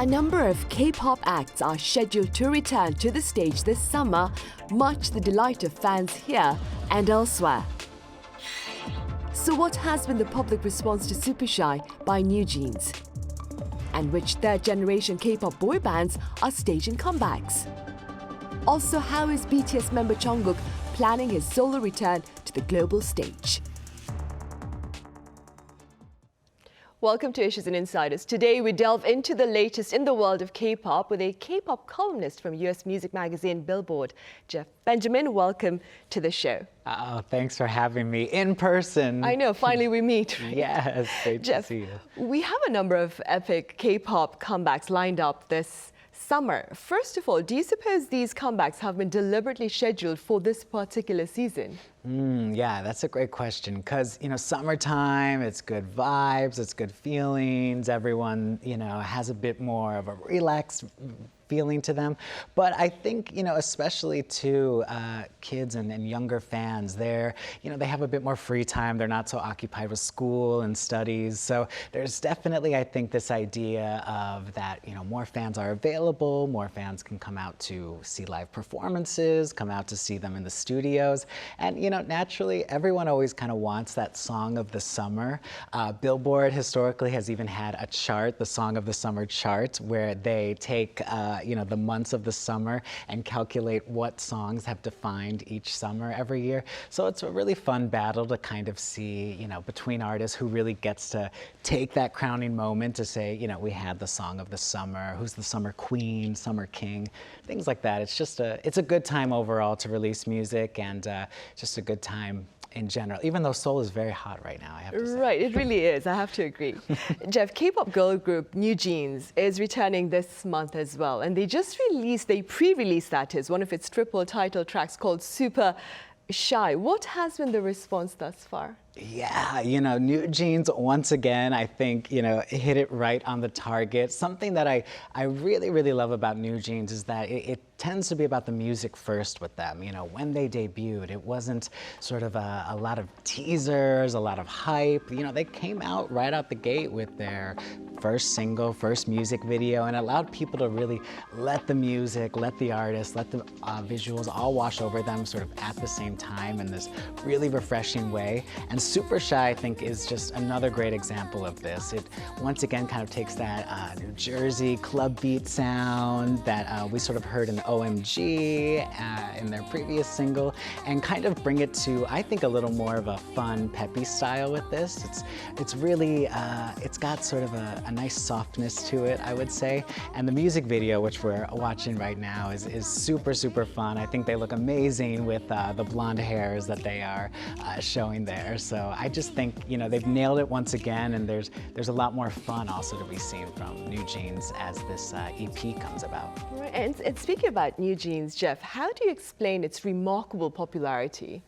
A number of K-pop acts are scheduled to return to the stage this summer, much to the delight of fans here and elsewhere. So what has been the public response to Super Shy by NewJeans? And which third-generation K-pop boy bands are staging comebacks? Also, how is BTS member Jungkook planning his solo return to the global stage? Welcome to Issues and Insiders. Today we delve into the latest in the world of K-pop with a K-pop columnist from US music magazine Billboard. Jeff Benjamin, welcome to the show. Oh, thanks for having me in person. I know, finally we meet. Right? Yes, great Jeff, to see you. We have a number of epic K-pop comebacks lined up this summer. First of all, do you suppose these comebacks have been deliberately scheduled for this particular season? Yeah, that's a great question because, summertime, it's good vibes, it's good feelings. Everyone, has a bit more of a relaxed feeling to them. But I think, especially to kids and younger fans, they have a bit more free time. They're not so occupied with school and studies. So there's definitely, I think, this idea of that, more fans are available, more fans can come out to see live performances, come out to see them in the studios. And, naturally, everyone always kind of wants that song of the summer. Billboard historically has even had a chart, the Song of the Summer chart, where they take the months of the summer and calculate what songs have defined each summer every year. So it's a really fun battle to kind of see, between artists who really gets to take that crowning moment to say, we had the song of the summer, who's the summer queen, summer king, things like that. It's a good time overall to release music and just a good time in general, even though Seoul is very hot right now, I have to say. Right, it really is, I have to agree. Jeff, K-pop girl group NewJeans is returning this month as well, and they pre-released that is, one of its triple title tracks called Super Shy. What has been the response thus far? Yeah, NewJeans, once again, I think, hit it right on the target. Something that I really, really love about NewJeans is that it tends to be about the music first with them. When they debuted, it wasn't sort of a lot of teasers, a lot of hype. They came out right out the gate with their first single, first music video, and allowed people to really let the music, let the artists, let the visuals all wash over them sort of at the same time in this really refreshing way. And Super Shy, I think, is just another great example of this. It once again kind of takes that New Jersey club beat sound that we sort of heard in OMG in their previous single and kind of bring it to, I think, a little more of a fun, peppy style with this. It's really, it's got sort of a nice softness to it, I would say. And the music video, which we're watching right now, is super, super fun. I think they look amazing with the blonde hairs that they are showing there. So I just think, they've nailed it once again, and there's a lot more fun also to be seen from NewJeans as this EP comes about. Right. And speaking about NewJeans, Jeff, how do you explain its remarkable popularity?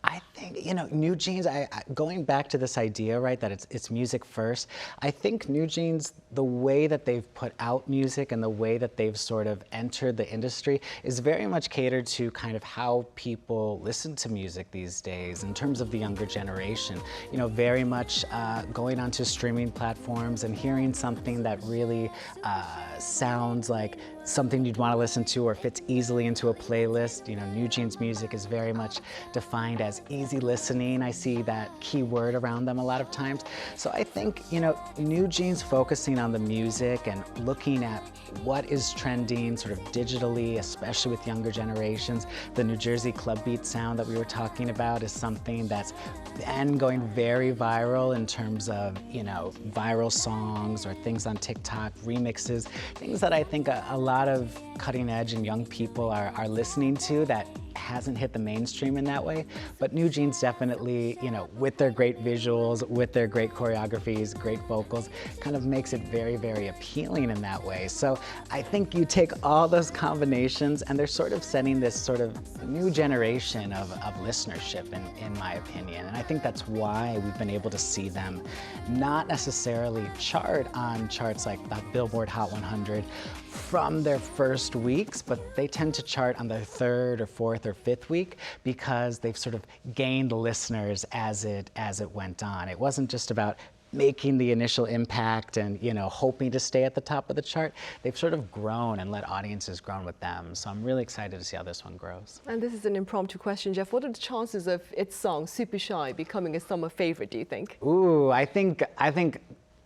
I think, NewJeans, going back to this idea, right, that it's music first, I think NewJeans, the way that they've put out music and the way that they've sort of entered the industry is very much catered to kind of how people listen to music these days in terms of the younger generation. Very much going onto streaming platforms and hearing something that really sounds like something you'd want to listen to or fits easily into a playlist. NewJeans music is very much defined as easy listening. I see that key word around them a lot of times. So I think, NewJeans focusing on the music and looking at what is trending sort of digitally, especially with younger generations. The New Jersey club beat sound that we were talking about is something that's been going very viral in terms of, viral songs or things on TikTok, remixes, things that I think a lot of cutting edge and young people are listening to that hasn't hit the mainstream in that way. But NewJeans definitely, with their great visuals, with their great choreographies, great vocals, kind of makes it very, very appealing in that way. So I think you take all those combinations and they're sort of setting this sort of new generation of listenership, in my opinion. And I think that's why we've been able to see them not necessarily chart on charts like the Billboard Hot 100 from their first weeks, but they tend to chart on their third or fourth or fifth week because they've sort of gained listeners as it went on. It wasn't just about making the initial impact and, you know, hoping to stay at the top of the chart, they've sort of grown and let audiences grow with them. So I'm really excited to see how this one grows. And this is an impromptu question, Jeff. What are the chances of its song, Super Shy, becoming a summer favorite, do you think? Ooh, I think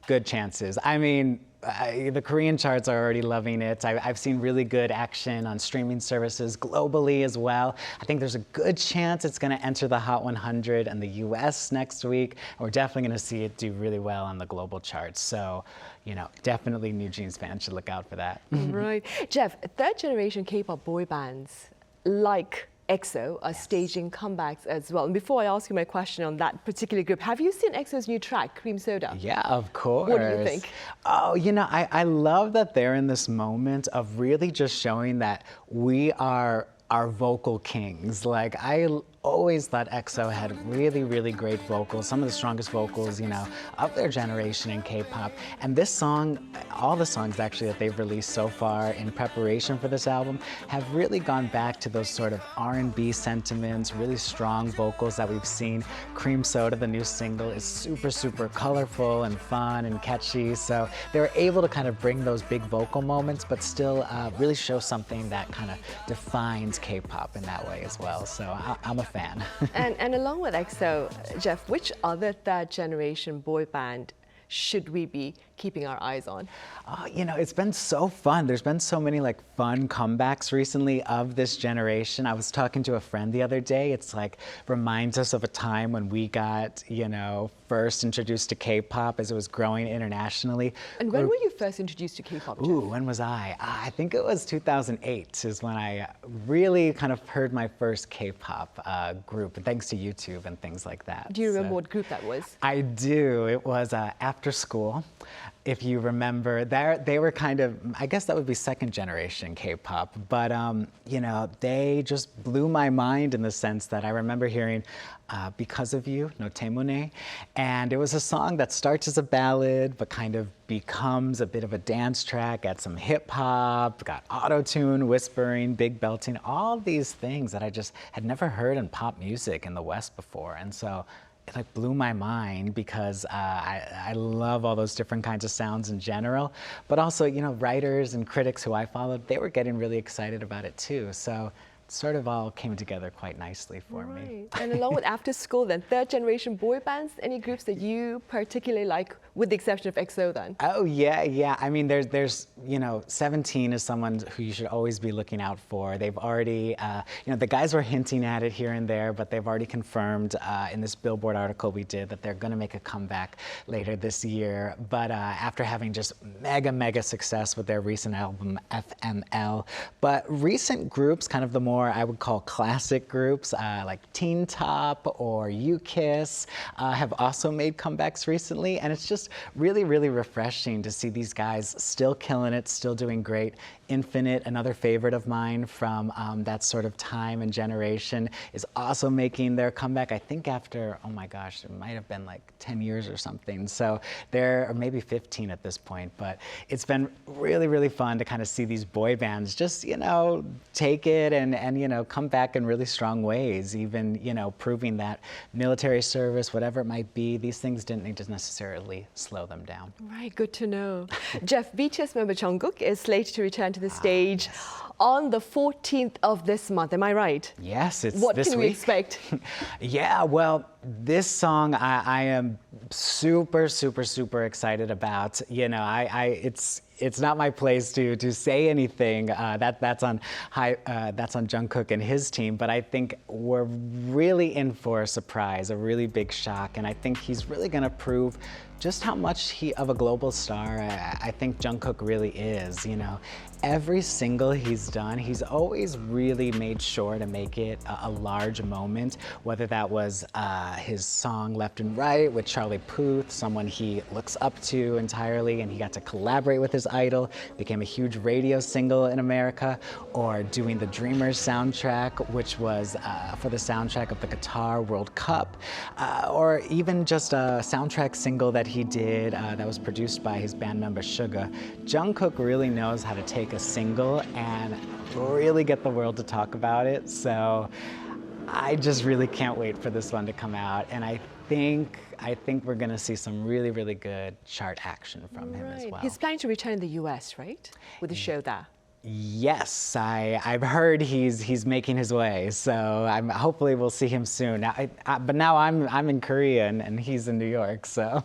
good chances. I mean, the Korean charts are already loving it. I've seen really good action on streaming services globally as well. I think there's a good chance it's going to enter the Hot 100 in the US next week. We're definitely going to see it do really well on the global charts. So, you know, definitely NewJeans fans should look out for that. Right. Jeff, third generation K-pop boy bands like EXO are staging comebacks as well. And before I ask you my question on that particular group, have you seen EXO's new track, Cream Soda? Yeah, of course. What do you think? Oh, you know, I love that they're in this moment of really just showing that we are our vocal kings. Like, I always thought EXO had really, really great vocals, some of the strongest vocals, you know, of their generation in K-pop. And this song, all the songs actually that they've released so far in preparation for this album have really gone back to those sort of R&B sentiments, really strong vocals that we've seen. Cream Soda, the new single, is super, super colorful and fun and catchy. So they were able to kind of bring those big vocal moments, but still really show something that kind of defines K-pop in that way as well. So I'm a fan. and along with EXO, Jeff, which other third generation boy band should we be keeping our eyes on? You know, it's been so fun. There's been so many like fun comebacks recently of this generation. I was talking to a friend the other day. It's like reminds us of a time when we got, you know, first introduced to K-pop as it was growing internationally. And when were you first introduced to K-pop, Jeff? Ooh, when was I? I think it was 2008 is when I really kind of heard my first K-pop group, thanks to YouTube and things like that. Do you remember what group that was? I do. It was After School. If you remember, they were kind of, I guess that would be second generation K-pop, but you know, they just blew my mind in the sense that I remember hearing Because of You, No Temune, and it was a song that starts as a ballad, but kind of becomes a bit of a dance track, got some hip hop, got auto-tune, whispering, big belting, all these things that I just had never heard in pop music in the West before, and so it like blew my mind because I love all those different kinds of sounds in general, but also, you know, writers and critics who I followed, they were getting really excited about it too. So it sort of all came together quite nicely for me. And along with After School then, third generation boy bands, any groups that you particularly like, with the exception of EXO then? Oh yeah. I mean, there's you know, 17 is someone who you should always be looking out for. They've already, you know, the guys were hinting at it here and there, but they've already confirmed in this Billboard article we did that they're going to make a comeback later this year. But after having just mega success with their recent album FML, but recent groups, kind of the more I would call classic groups like Teen Top or U-Kiss have also made comebacks recently, and it's just really refreshing to see these guys still killing it, still doing great. Infinite, another favorite of mine from that sort of time and generation, is also making their comeback, I think after, oh my gosh, it might have been like 10 years or something. So they're, or maybe 15 at this point, but it's been really fun to kind of see these boy bands just, you know, take it and you know, come back in really strong ways, even, you know, proving that military service, whatever it might be, these things didn't need to necessarily slow them down. Right, good to know. Jeff, BTS member Jungkook is slated to return to the stage on the 14th of this month. Am I right? Yes, it's what this can week. We expect? Yeah, well, this song I am super excited about. You know, it's not my place to say anything. That's on Jungkook and his team. But I think we're really in for a surprise, a really big shock, and I think he's really going to prove just how much of a global star I think Jungkook really is. You know, every single he's done, he's always really made sure to make it a large moment. Whether that was his song Left and Right with Charlie Puth, someone he looks up to entirely, and he got to collaborate with his idol, became a huge radio single in America, or doing the Dreamers soundtrack, which was for the soundtrack of the Qatar World Cup, or even just a soundtrack single that he did that was produced by his band member Suga. Jungkook really knows how to take a single and really get the world to talk about it. So I just really can't wait for this one to come out, and I think we're gonna see some really, really good chart action from him as well. He's planning to return in the US, right? With the show there. Yes, I've heard he's making his way, so hopefully we'll see him soon. Now, but now I'm in Korea and he's in New York, so.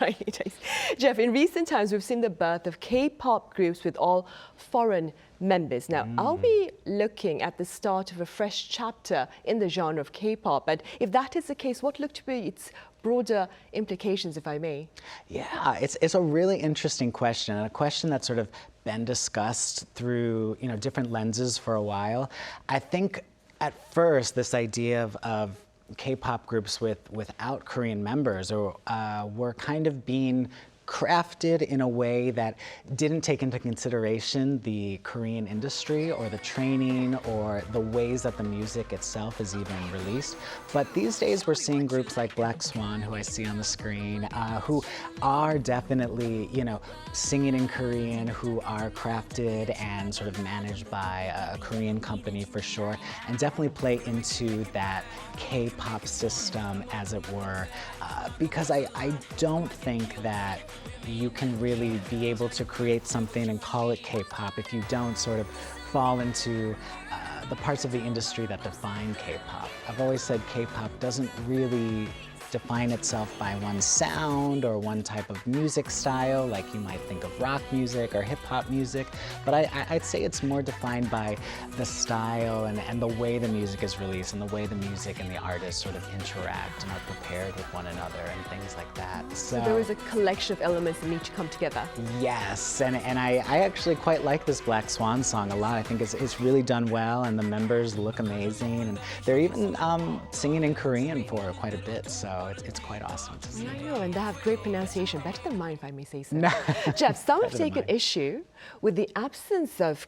Right. Jeff, in recent times we've seen the birth of K-pop groups with all foreign members. Now, are we looking at the start of a fresh chapter in the genre of K-pop? And if that is the case, what look to be its broader implications, if I may? Yeah, it's a really interesting question, and a question that's sort of been discussed through different lenses for a while. I think at first this idea of K-pop groups without Korean members were kind of being crafted in a way that didn't take into consideration the Korean industry or the training or the ways that the music itself is even released. But these days we're seeing groups like Black Swan, who I see on the screen, who are definitely, singing in Korean, who are crafted and sort of managed by a Korean company for sure, and definitely play into that K-pop system, as it were, because I don't think that you can really be able to create something and call it K-pop if you don't sort of fall into the parts of the industry that define K-pop. I've always said K-pop doesn't really define itself by one sound or one type of music style, like you might think of rock music or hip-hop music, but I'd say it's more defined by the style and the way the music is released and the way the music and the artists sort of interact and are prepared with one another and things like that. So there is a collection of elements that need to come together. Yes, and I actually quite like this Black Swan song a lot. I think it's really done well, and the members look amazing, and they're even singing in Korean for quite a bit, so it's quite awesome to see. I know, and they have great pronunciation, better than mine, if I may say so. Jeff, some have taken issue with the absence of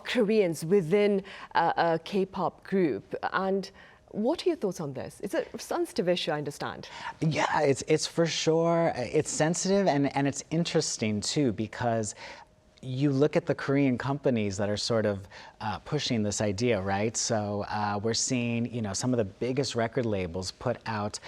Koreans within a K-pop group. And what are your thoughts on this? It's a sensitive issue, I understand. Yeah, it's for sure. It's sensitive and it's interesting too, because you look at the Korean companies that are sort of pushing this idea, right? So we're seeing, some of the biggest record labels put out,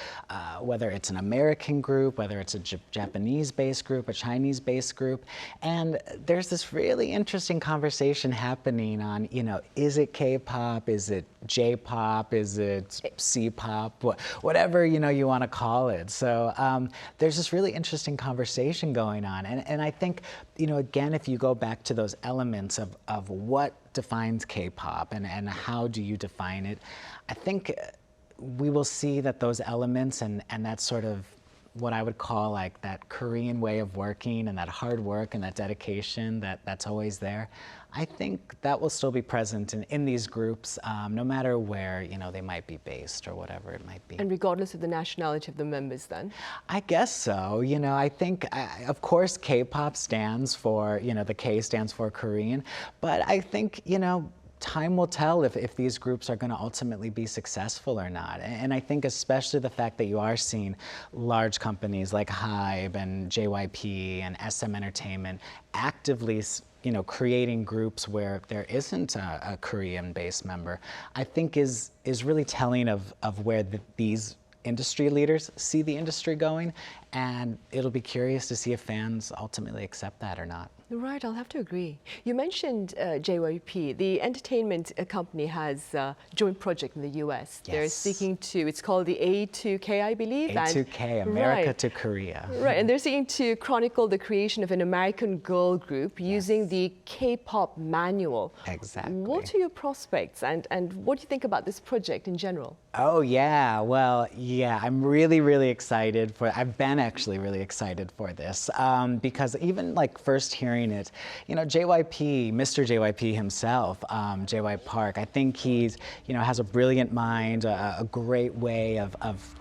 whether it's an American group, whether it's a Japanese-based group, a Chinese-based group, and there's this really interesting conversation happening on, is it K-pop, is it J-pop, is it C-pop, whatever, you want to call it. So there's this really interesting conversation going on, and I think, again, if you go back to those elements of what defines K-pop and how do you define it, I think we will see that those elements and that sort of what I would call like that Korean way of working and that hard work and that dedication that's always there, I think that will still be present in these groups, no matter where they might be based or whatever it might be. And regardless of the nationality of the members, then? I guess so. I think, of course, K-pop stands for, the K stands for Korean, but I think, time will tell if these groups are going to ultimately be successful or not. And I think especially the fact that you are seeing large companies like HYBE and JYP and SM Entertainment actively creating groups where there isn't a Korean-based member, I think is really telling of where these industry leaders see the industry going, and it'll be curious to see if fans ultimately accept that or not. Right, I'll have to agree. You mentioned JYP. The entertainment company has a joint project in the US. Yes. They're seeking to, it's called the A2K, I believe. A2K, America to Korea. Right, and they're seeking to chronicle the creation of an American girl group using the K-pop manual. Exactly. What are your prospects, and what do you think about this project in general? Oh yeah, well, yeah, I'm really, really excited I've been actually really excited for this, because even like first hearing it, JYP, Mr. JYP himself, JY Park, I think he's, has a brilliant mind, a great way of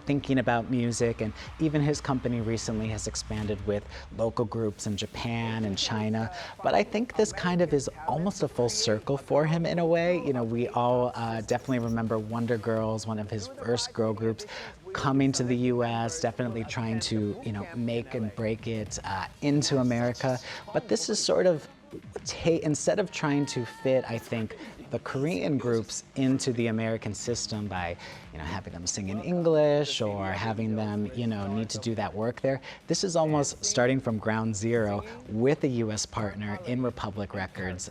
thinking about music, and even his company recently has expanded with local groups in Japan and China. But I think this kind of is almost a full circle for him in a way. We all definitely remember Wonder Girls, one of his first girl groups, coming to the U.S., definitely trying to, make and break it into America. But this is sort of, instead of trying to fit, I think, the Korean groups into the American system by, having them sing in English or having them, need to do that work there. This is almost starting from ground zero with a U.S. partner in Republic Records,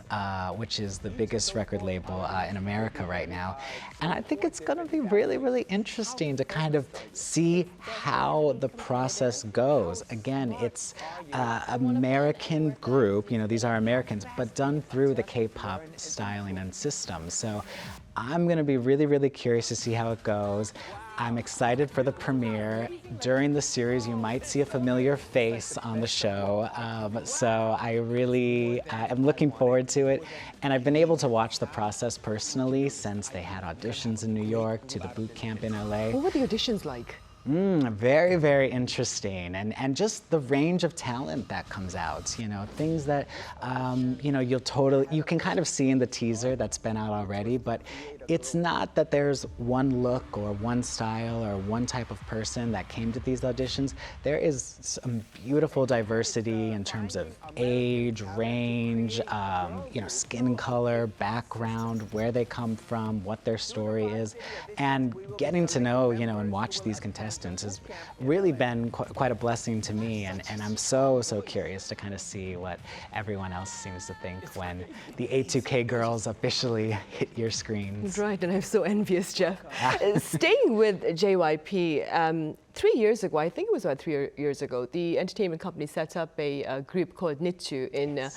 which is the biggest record label in America right now. And I think it's going to be really, really interesting to kind of see how the process goes. Again, it's American group, these are Americans, but done through the K-pop styling and system. So I'm going to be really, really curious to see how it goes. I'm excited for the premiere. During the series, you might see a familiar face on the show. So I really am looking forward to it. And I've been able to watch the process personally since they had auditions in New York to the boot camp in LA. What were the auditions like? Very, very interesting, and just the range of talent that comes out. Things that you can kind of see in the teaser that's been out already. But it's not that there's one look or one style or one type of person that came to these auditions. There is some beautiful diversity in terms of age, range, skin color, background, where they come from, what their story is, and getting to know, and watch these contestants has really been quite a blessing to me, and I'm so curious to kind of see what everyone else seems to think when the A2K girls officially hit your screens. Right, and I'm so envious, Jeff. Staying with JYP, 3 years ago, I think it was about 3 years ago, the entertainment company set up a group called NiziU in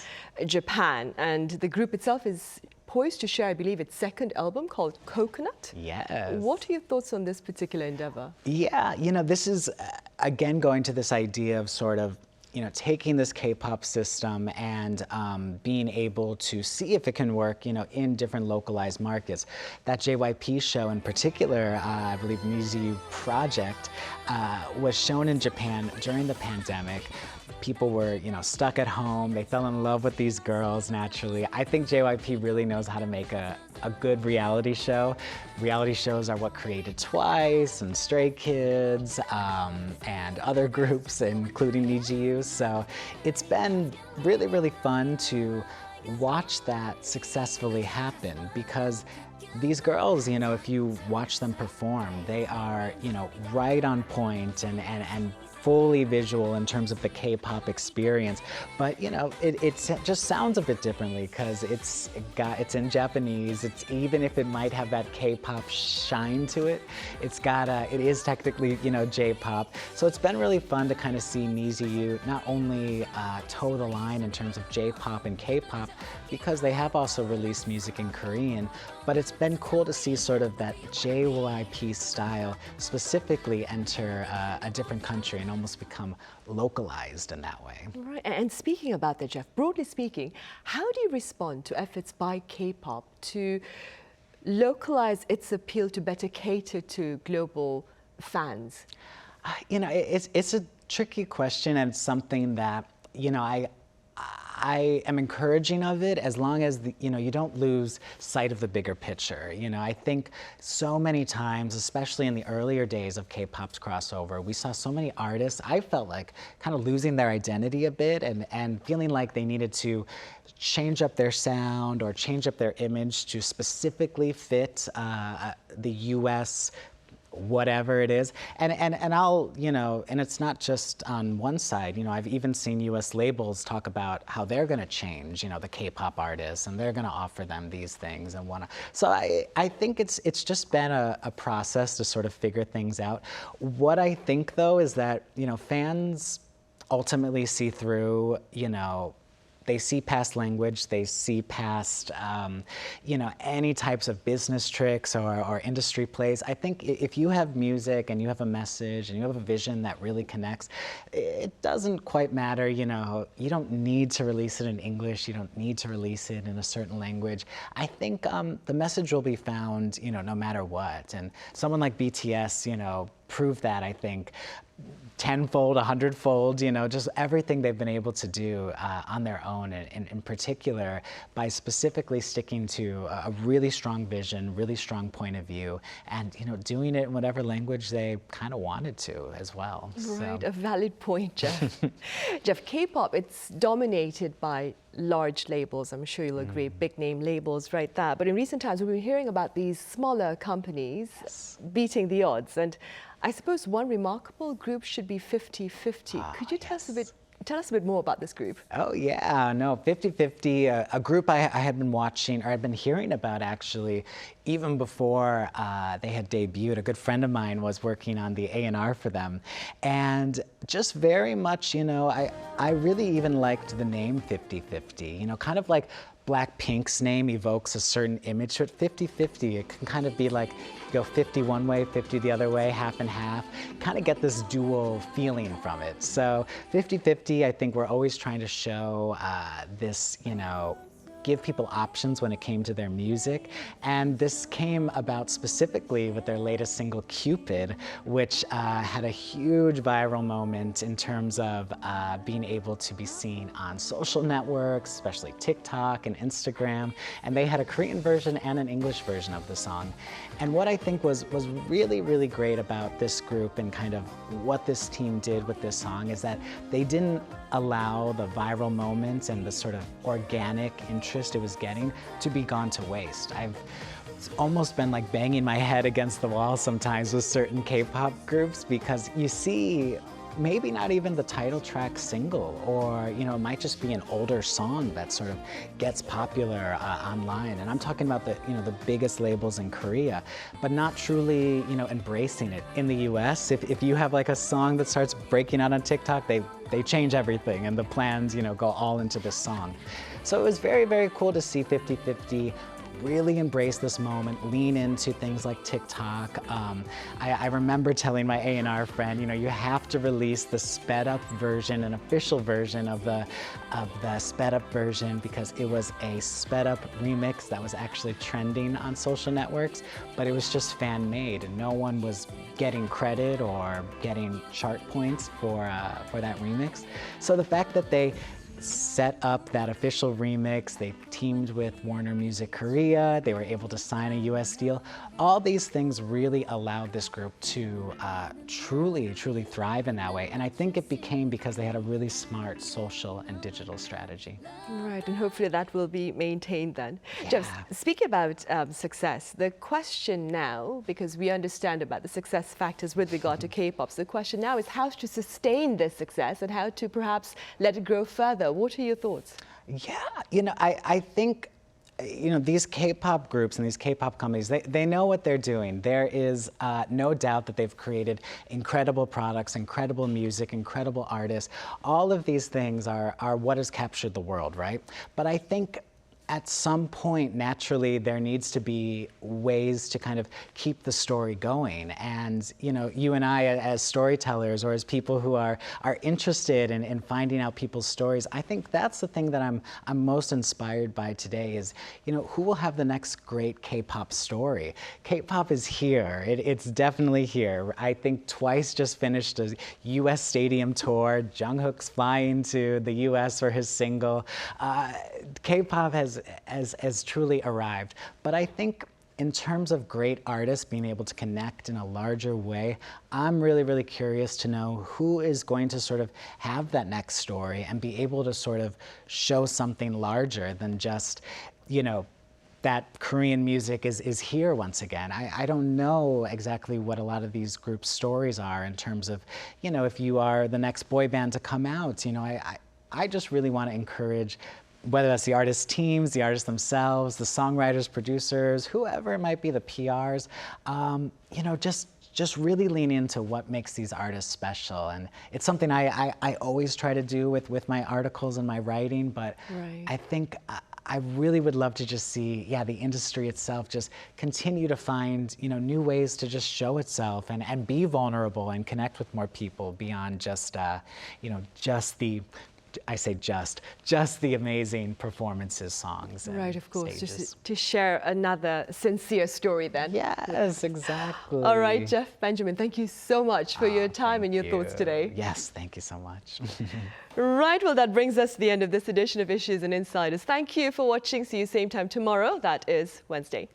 Japan, and the group itself is poised to share, I believe, its second album called Coconut. Yes. What are your thoughts on this particular endeavor? Yeah, this is, again, going to this idea of sort of, taking this K-pop system and being able to see if it can work, in different localized markets. That JYP show in particular, I believe NiziU Project, was shown in Japan during the pandemic. People were, stuck at home. They fell in love with these girls naturally. I think JYP really knows how to make a good reality show. Reality shows are what created Twice and Stray Kids and other groups, including NiziU. So it's been really, really fun to watch that successfully happen, because these girls, if you watch them perform, they are, right on point and fully visual in terms of the K-pop experience. But it just sounds a bit differently because it's in Japanese. Even if it might have that K-pop shine to it, it is technically J-pop. So it's been really fun to kind of see NiziU not only toe the line in terms of J-pop and K-pop, because they have also released music in Korean, but it's been cool to see sort of that JYP style specifically enter a different country and almost become localized in that way. Right. And speaking about that, Jeff, broadly speaking, how do you respond to efforts by K-pop to localize its appeal to better cater to global fans? It's a tricky question, and something that I am encouraging of it, as long as you don't lose sight of the bigger picture. I think so many times, especially in the earlier days of K-pop's crossover, we saw so many artists, I felt like, kind of losing their identity a bit and feeling like they needed to change up their sound or change up their image to specifically fit the US whatever it is, and I'll, and it's not just on one side. I've even seen U.S. labels talk about how they're going to change, the K-pop artists, and they're going to offer them these things and wanna. So I think it's just been a process to sort of figure things out. What I think though is that fans ultimately see through, they see past language, they see past, any types of business tricks or industry plays. I think if you have music and you have a message and you have a vision that really connects, it doesn't quite matter, you don't need to release it in English, you don't need to release it in a certain language. I think the message will be found, no matter what. And someone like BTS, proved that, I think. tenfold, 100-fold, you know, just everything they've been able to do on their own, and in particular by specifically sticking to a really strong vision, really strong point of view, and, you know, doing it in whatever language they kind of wanted to as well. Right, So. a valid point, Jeff. Jeff, K-pop, it's dominated by large labels. I'm sure you'll agree, big name labels right there. But in recent times, we've been hearing about these smaller companies beating the odds. And I suppose one remarkable group should be 50/50. Could you tell us a bit more about this group? Oh yeah, no, 50/50, a group I had been watching, or I'd been hearing about actually, even before they had debuted. A good friend of mine was working on the A&R for them. And just very much, you know, I really even liked the name 50/50, you know, kind of like Blackpink's name evokes a certain image. So at 50/50, it can kind of be like, go 50 one way, 50 the other way, half and half, kind of get this dual feeling from it. So 50/50, I think we're always trying to show this, you know, give people options when it came to their music. And this came about specifically with their latest single, Cupid, which had a huge viral moment in terms of being able to be seen on social networks, especially TikTok and Instagram. And they had a Korean version and an English version of the song. And what I think was really, really great about this group and kind of what this team did with this song is that they didn't allow the viral moments and the sort of organic interest it was getting to be gone to waste. I've almost been like banging my head against the wall sometimes with certain K-pop groups because you see maybe not even the title track single, or, you know, it might just be an older song that sort of gets popular online. And I'm talking about the, you know, the biggest labels in Korea, but not truly, you know, embracing it. In the US, if you have like a song that starts breaking out on TikTok, they change everything and the plans, you know, go all into this song. So it was very, very cool to see 50/50 really embrace this moment, lean into things like TikTok. I remember telling my A&R friend, you know, you have to release the sped up version, an official version of the sped up version, because it was a sped up remix that was actually trending on social networks, but it was just fan made and no one was getting credit or getting chart points for that remix. So the fact that they set up that official remix, they teamed with Warner Music Korea, they were able to sign a US deal. All these things really allowed this group to truly thrive in that way. And I think it became because they had a really smart social and digital strategy. Right, and hopefully that will be maintained then. Yeah. Jeff, speaking about success, the question now, because we understand about the success factors with regard to K-pop, so the question now is how to sustain this success and how to perhaps let it grow further. What are your thoughts? Yeah, you know, I think, you know, these K-pop groups and these K-pop companies, they know what they're doing. There is no doubt that they've created incredible products, incredible music, incredible artists. All of these things are what has captured the world, right? But I think at some point, naturally, there needs to be ways to kind of keep the story going. And, you know, you and I as storytellers or as people who are interested in finding out people's stories, I think that's the thing that I'm most inspired by today is, you know, who will have the next great K-pop story? K-pop is here. It's definitely here. I think Twice just finished a US stadium tour. Jungkook's flying to the US for his single. K-pop has truly arrived. But I think in terms of great artists being able to connect in a larger way, I'm really curious to know who is going to sort of have that next story and be able to sort of show something larger than just, you know, that Korean music is here once again. I don't know exactly what a lot of these groups' stories are in terms of, you know, if you are the next boy band to come out, you know, I just really want to encourage whether that's the artist teams, the artists themselves, the songwriters, producers, whoever it might be, the PRs, you know, just really lean into what makes these artists special. And it's something I always try to do with my articles and my writing, but Right. I think I really would love to just see, yeah, the industry itself just continue to find, you know, new ways to just show itself and be vulnerable and connect with more people beyond just, you know, just the I say just the amazing performances, songs. And Right, of course, stages. just to share another sincere story then. Yes, exactly. All right, Jeff, Benjamin, thank you so much for your time and your thoughts today. Yes, thank you so much. Right, well, that brings us to the end of this edition of Issues and Insiders. Thank you for watching. See you same time tomorrow. That is Wednesday.